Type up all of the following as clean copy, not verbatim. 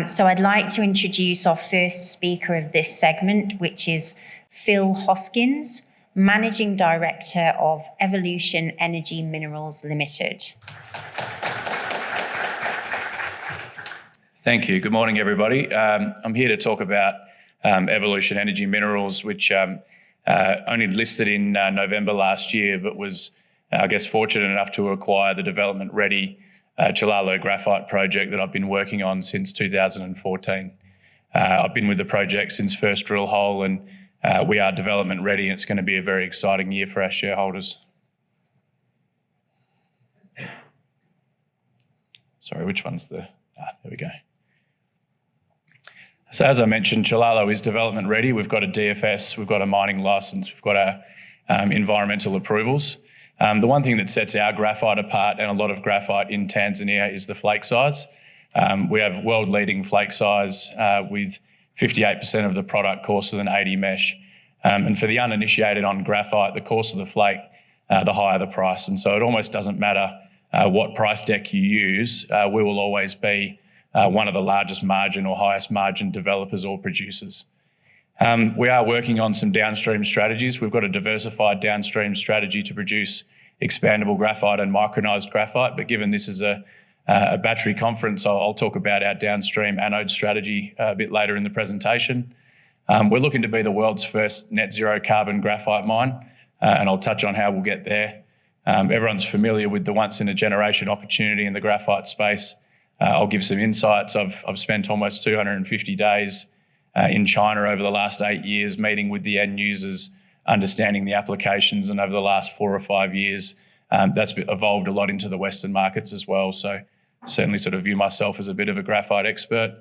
So I'd like to introduce our first speaker of this segment, which is Phil Hoskins, Managing Director of Evolution Energy Minerals Limited. Thank you. Good morning, everybody. I'm here to talk about Evolution Energy Minerals, which only listed in November last year, but was, fortunate enough to acquire the development-ready Chilalo graphite project that I've been working on since 2014. I've been with the project since first drill hole, and we are development ready, and it's going to be a very exciting year for our shareholders. Sorry, which one's the... there we go. So as I mentioned, Chilalo is development ready. We've got a DFS, we've got a mining license, we've got our environmental approvals. The one thing that sets our graphite apart, and a lot of graphite in Tanzania, is the flake size. We have world-leading flake size with 58% of the product coarser than 80 mesh. And for the uninitiated on graphite, the coarser the flake, the higher the price. And so it almost doesn't matter what price deck you use, we will always be one of the largest margin or highest margin developers or producers. We are working on some downstream strategies. We've got a diversified downstream strategy to produce expandable graphite and micronized graphite, but given this is a battery conference, I'll talk about our downstream anode strategy a bit later in the presentation. We're looking to be the world's first net zero carbon graphite mine, and I'll touch on how we'll get there. Everyone's familiar with the once in a generation opportunity in the graphite space. I'll give some insights. I've spent almost 250 days in China over the last 8 years, meeting with the end users, understanding the applications, and over the last 4 or 5 years, that's evolved a lot into the Western markets as well. So certainly sort of view myself as a bit of a graphite expert.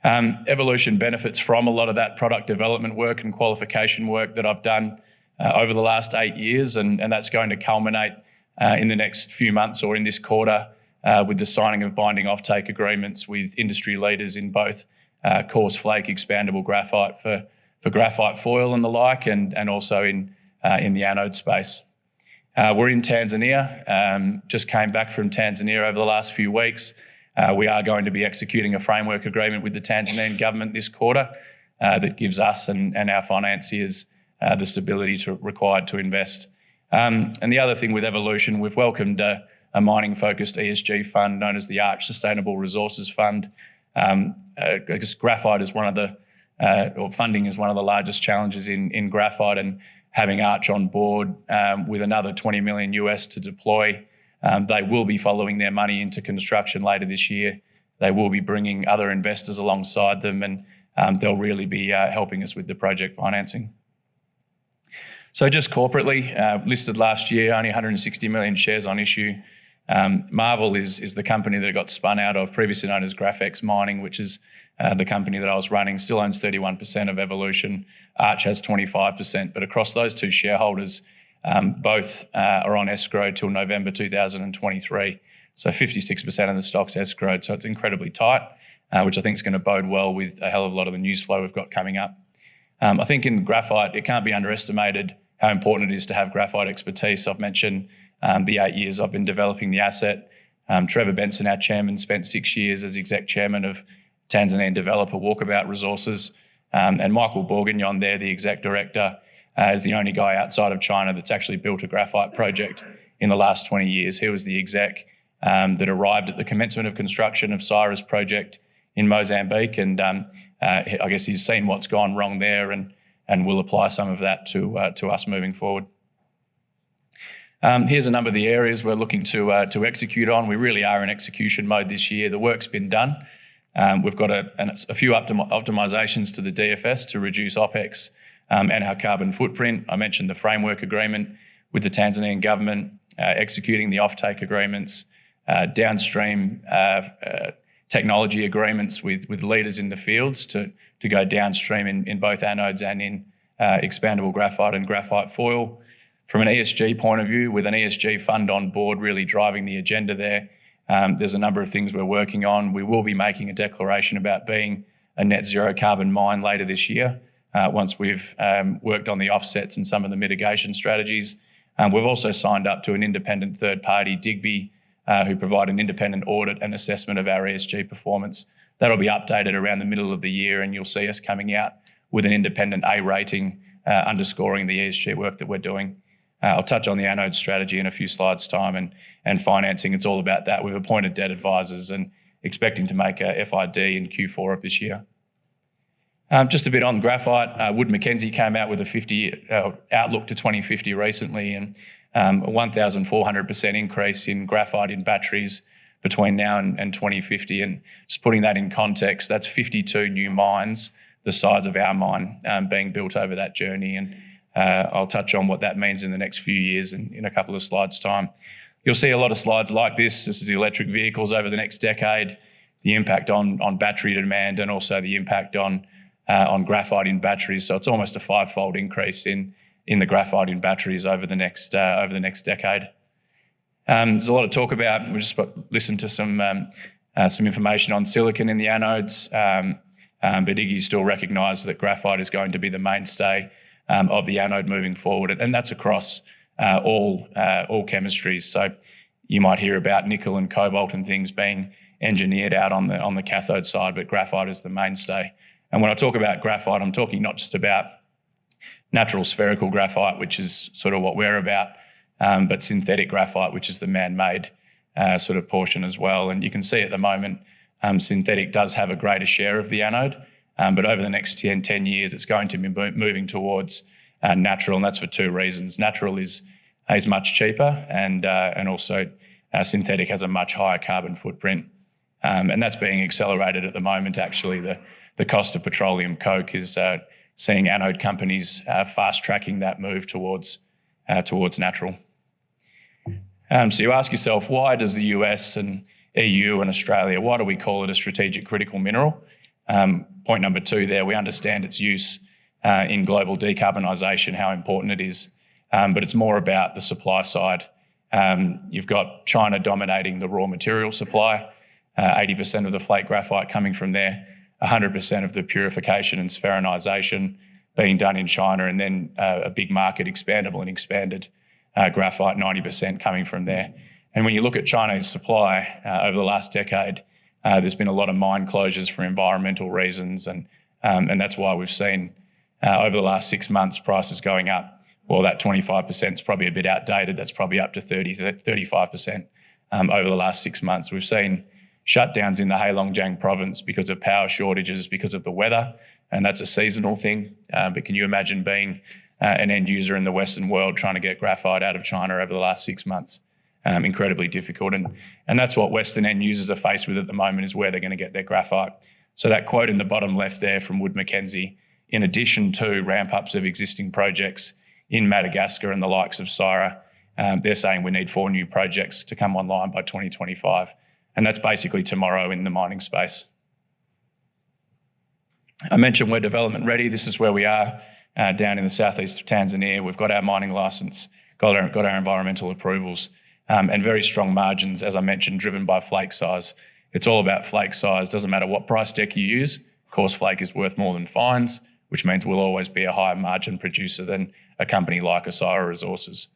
Evolution benefits from a lot of that product development work and qualification work that I've done over the last 8 years, and that's going to culminate in the next few months or in this quarter with the signing of binding offtake agreements with industry leaders in both coarse flake expandable graphite for graphite foil and the like, and also in the anode space. We're in Tanzania, just came back from Tanzania over the last few weeks. We are going to be executing a framework agreement with the Tanzanian government this quarter that gives us and our financiers the stability required to invest. And the other thing with Evolution, we've welcomed a mining-focused ESG fund known as the Arch Sustainable Resources Fund. I guess graphite is one of the, or funding is one of the largest challenges in graphite, and having Arch on board with another $20 million US to deploy, they will be following their money into construction later this year. They will be bringing other investors alongside them, and they'll really be helping us with the project financing. So just corporately, listed last year, only 160 million shares on issue. Marvel is the company that got spun out of, previously known as GraphX Mining, which is the company that I was running, still owns 31% of Evolution. Arch has 25%, but across those two shareholders, both are on escrow till November 2023. So 56% of the stock's escrowed, so it's incredibly tight, which I think is going to bode well with a hell of a lot of the news flow we've got coming up. I think in graphite, it can't be underestimated how important it is to have graphite expertise. I've mentioned the 8 years I've been developing the asset. Trevor Benson, our chairman, spent 6 years as exec chairman of Tanzanian developer Walkabout Resources. And Michael Bourguignon there, the exec director, is the only guy outside of China that's actually built a graphite project in the last 20 years. He was the exec that arrived at the commencement of construction of Cyrus project in Mozambique. And I guess he's seen what's gone wrong there and will apply some of that to us moving forward. Here's a number of the areas we're looking to execute on. We really are in execution mode this year. The work's been done. We've got a few optimizations to the DFS to reduce OPEX and our carbon footprint. I mentioned the framework agreement with the Tanzanian government, executing the offtake agreements, downstream technology agreements with leaders in the fields to go downstream in both anodes and in expandable graphite and graphite foil. From an ESG point of view, with an ESG fund on board really driving the agenda there, there's a number of things we're working on. We will be making a declaration about being a net zero carbon mine later this year, once we've worked on the offsets and some of the mitigation strategies. We've also signed up to an independent third party, Digby, who provide an independent audit and assessment of our ESG performance. That'll be updated around the middle of the year, and you'll see us coming out with an independent A rating underscoring the ESG work that we're doing. I'll touch on the anode strategy in a few slides' time, and financing. It's all about that. We've appointed debt advisors and expecting to make a FID in Q4 of this year. Just a bit on graphite. Wood Mackenzie came out with a 50 outlook to 2050 recently, and a 1,400% increase in graphite in batteries between now and 2050. And just putting that in context, that's 52 new mines, the size of our mine, being built over that journey. And I'll touch on what that means in the next few years in a couple of slides' time. You'll see a lot of slides like this. This is the electric vehicles over the next decade, the impact on battery demand, and also the impact on graphite in batteries. So it's almost a five-fold increase in the graphite in batteries over the next decade. There's a lot of talk about. We just listened to some information on silicon in the anodes, but Iggy still recognised that graphite is going to be the mainstay of the anode moving forward, and that's across all chemistries. So you might hear about nickel and cobalt and things being engineered out on the cathode side, but graphite is the mainstay. And when I talk about graphite, I'm talking not just about natural spherical graphite, which is sort of what we're about, but synthetic graphite, which is the man-made sort of portion as well. And you can see at the moment, synthetic does have a greater share of the anode, but over the next 10 years, it's going to be moving towards natural, and that's for two reasons. Natural is much cheaper, and also synthetic has a much higher carbon footprint, and that's being accelerated at the moment. Actually, the cost of petroleum coke is seeing anode companies fast tracking that move towards natural. So you ask yourself, why does the US and EU and Australia, why do we call it a strategic critical mineral? Point number 2 there, we understand its use in global decarbonisation, how important it is, but it's more about the supply side. You've got China dominating the raw material supply, 80% of the flake graphite coming from there, 100% of the purification and spheronisation being done in China, and then a big market, expandable and expanded graphite, 90% coming from there. And when you look at China's supply over the last decade, there's been a lot of mine closures for environmental reasons, and that's why we've seen over the last 6 months prices going up. Well, that 25% is probably a bit outdated. That's probably up to 35% over the last 6 months. We've seen shutdowns in the Heilongjiang province because of power shortages, because of the weather, and that's a seasonal thing. But can you imagine being an end user in the Western world trying to get graphite out of China over the last 6 months? Incredibly difficult. And that's what Western end users are faced with at the moment, is where they're going to get their graphite. So that quote in the bottom left there from Wood Mackenzie, in addition to ramp-ups of existing projects in Madagascar and the likes of Syra, they're saying we need 4 new projects to come online by 2025. And that's basically tomorrow in the mining space. I mentioned we're development ready. This is where we are down in the southeast of Tanzania. We've got our mining license, got our environmental approvals, and very strong margins, as I mentioned, driven by flake size. It's all about flake size. Doesn't matter what price deck you use. Coarse flake is worth more than fines, which means we'll always be a higher margin producer than a company like Syra Resources.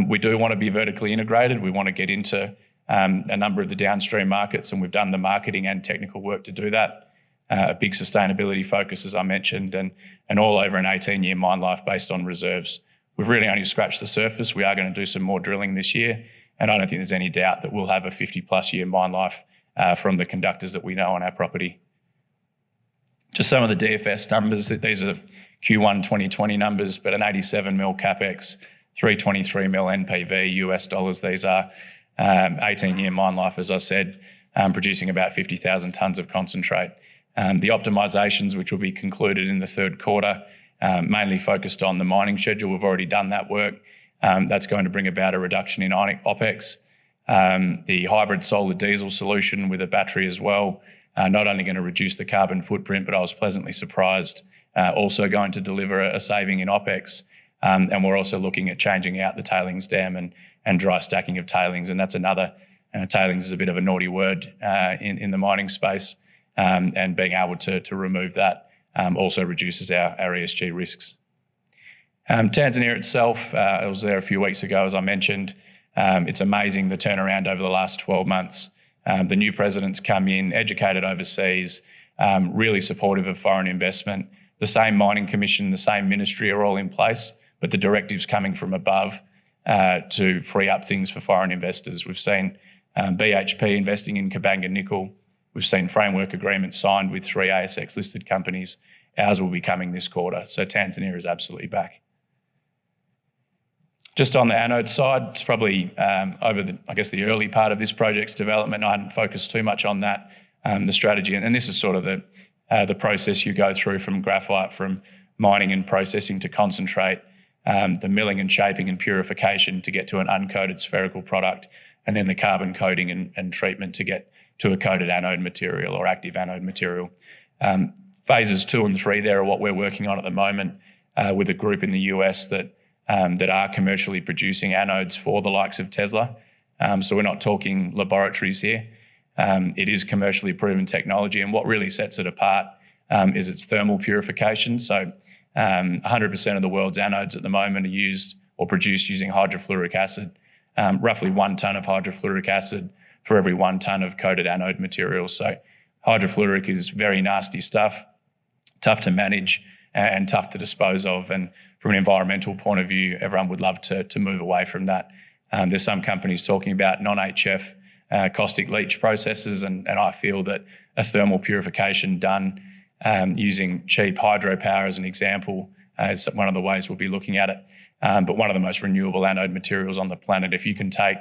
We do want to be vertically integrated. We want to get into a number of the downstream markets, and we've done the marketing and technical work to do that. A big sustainability focus, as I mentioned, and all over an 18-year mine life based on reserves. We've really only scratched the surface. We are going to do some more drilling this year, and I don't think there's any doubt that we'll have a 50-plus year mine life from the conductors that we know on our property. Just some of the DFS numbers. These are Q1 2020 numbers, but an 87 mil capex, 323 mil NPV US dollars. These are 18-year mine life, as I said, producing about 50,000 tonnes of concentrate. The optimisations, which will be concluded in the third quarter, mainly focused on the mining schedule. We've already done that work. That's going to bring about a reduction in OPEX. The hybrid solar diesel solution with a battery as well, not only going to reduce the carbon footprint, but I was pleasantly surprised, also going to deliver a saving in OPEX. And we're also looking at changing out the tailings dam and dry stacking of tailings. And that's another, tailings is a bit of a naughty word in the mining space. And being able to remove that also reduces our ESG risks. Tanzania itself, I was there a few weeks ago, as I mentioned. It's amazing the turnaround over the last 12 months. The new president's come in, educated overseas, really supportive of foreign investment. The same mining commission, the same ministry are all in place, but the directives coming from above to free up things for foreign investors. We've seen BHP investing in Kabanga Nickel. We've seen framework agreements signed with 3 ASX-listed companies. Ours will be coming this quarter, so Tanzania is absolutely back. Just on the anode side, it's probably over the early part of this project's development. I hadn't focused too much on that, the strategy, and this is sort of the process you go through from graphite, from mining and processing to concentrate, the milling and shaping and purification to get to an uncoated spherical product, and then the carbon coating and treatment to get to a coated anode material or active anode material. Phases 2 and 3 there are what we're working on at the moment with a group in the US that are commercially producing anodes for the likes of Tesla. So we're not talking laboratories here. It is commercially proven technology, and what really sets it apart is its thermal purification. So 100% of the world's anodes at the moment are used or produced using hydrofluoric acid, roughly 1 tonne of hydrofluoric acid for every 1 tonne of coated anode material. So hydrofluoric is very nasty stuff, tough to manage and tough to dispose of. And from an environmental point of view, everyone would love to move away from that. There's some companies talking about non-HF caustic leach processes, and I feel that a thermal purification done using cheap hydropower as an example is one of the ways we'll be looking at it. But one of the most renewable anode materials on the planet, if you can take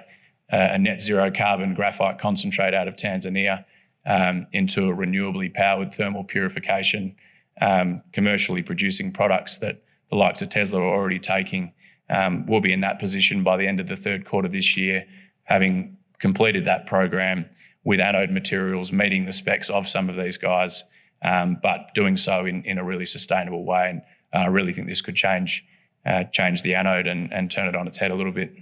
a net zero carbon graphite concentrate out of Tanzania into a renewably powered thermal purification, commercially producing products that the likes of Tesla are already taking, we'll be in that position by the end of the 3rd quarter this year, having completed that program with anode materials, meeting the specs of some of these guys, but doing so in a really sustainable way. And I really think this could change the anode and turn it on its head a little bit.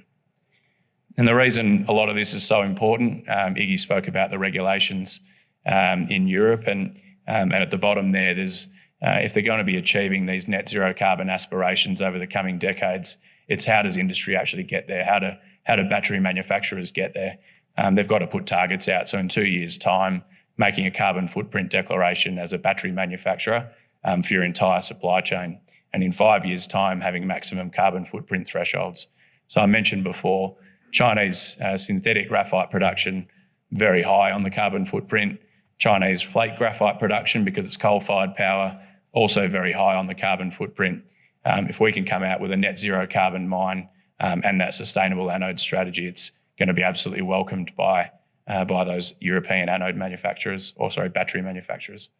And the reason a lot of this is so important, Iggy spoke about the regulations in Europe, and at the bottom there's if they're going to be achieving these net zero carbon aspirations over the coming decades, it's how does industry actually get there? How do battery manufacturers get there? They've got to put targets out. So in 2 years' time, making a carbon footprint declaration as a battery manufacturer for your entire supply chain. And in 5 years' time, having maximum carbon footprint thresholds. So I mentioned before, Chinese synthetic graphite production, very high on the carbon footprint. Chinese flake graphite production, because it's coal-fired power, also very high on the carbon footprint. If we can come out with a net zero carbon mine and that sustainable anode strategy, it's going to be absolutely welcomed by those European anode manufacturers, battery manufacturers.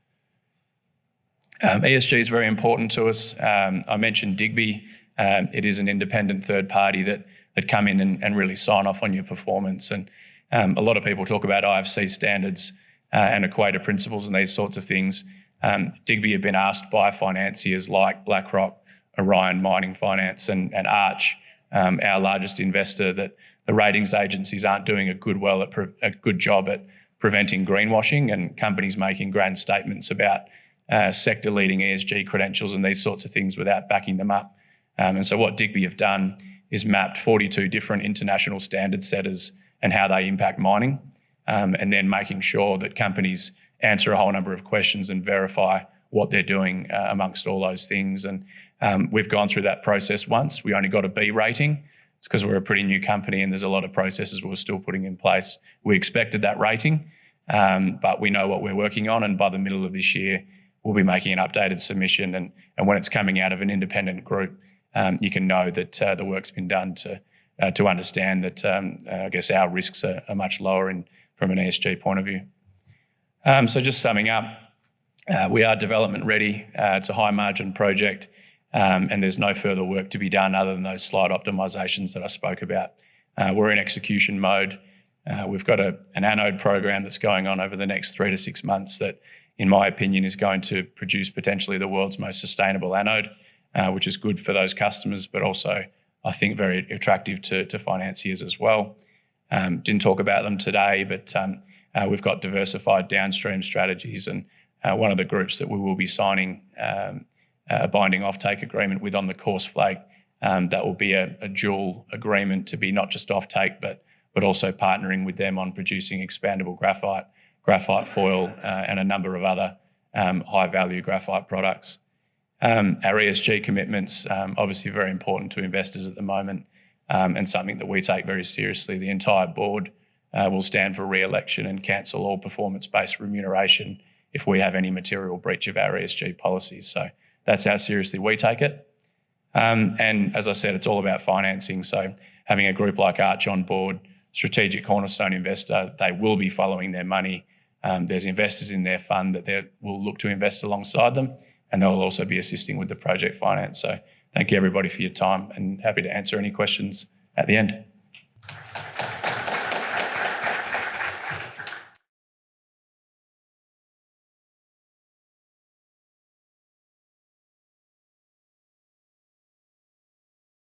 ESG is very important to us. I mentioned Digby. It is an independent third party that come in and really sign off on your performance. And a lot of people talk about IFC standards and equator principles and these sorts of things. Digby have been asked by financiers like BlackRock, Orion Mining Finance and Arch, our largest investor, that the ratings agencies aren't doing a good job at preventing greenwashing and companies making grand statements about sector-leading ESG credentials and these sorts of things without backing them up. And so what Digby have done is mapped 42 different international standard setters and how they impact mining, and then making sure that companies answer a whole number of questions and verify what they're doing amongst all those things. And we've gone through that process once. We only got a B rating. It's because we're a pretty new company and there's a lot of processes we're still putting in place. We expected that rating, but we know what we're working on, and by the middle of this year, we'll be making an updated submission. And when it's coming out of an independent group, you can know that the work's been done to understand that I guess our risks are much lower from an ESG point of view. So just summing up, we are development ready. It's a high margin project, and there's no further work to be done other than those slide optimizations that I spoke about. We're in execution mode. We've got an anode program that's going on over the next 3 to 6 months that, in my opinion, is going to produce potentially the world's most sustainable anode, which is good for those customers, but also I think very attractive to financiers as well. Didn't talk about them today, but we've got diversified downstream strategies, and one of the groups that we will be signing a binding offtake agreement with on the coarse flake, that will be a dual agreement to be not just offtake, but but also partnering with them on producing expandable graphite, graphite foil, and a number of other high-value graphite products. Our ESG commitments, obviously very important to investors at the moment, and something that we take very seriously. The entire board will stand for re-election and cancel all performance-based remuneration if we have any material breach of our ESG policies. So that's how seriously we take it. And as I said, it's all about financing. So having a group like Arch on board, strategic cornerstone investor, they will be following their money. There's investors in their fund that they will look to invest alongside them, and they'll also be assisting with the project finance. So thank you everybody for your time, and happy to answer any questions at the end.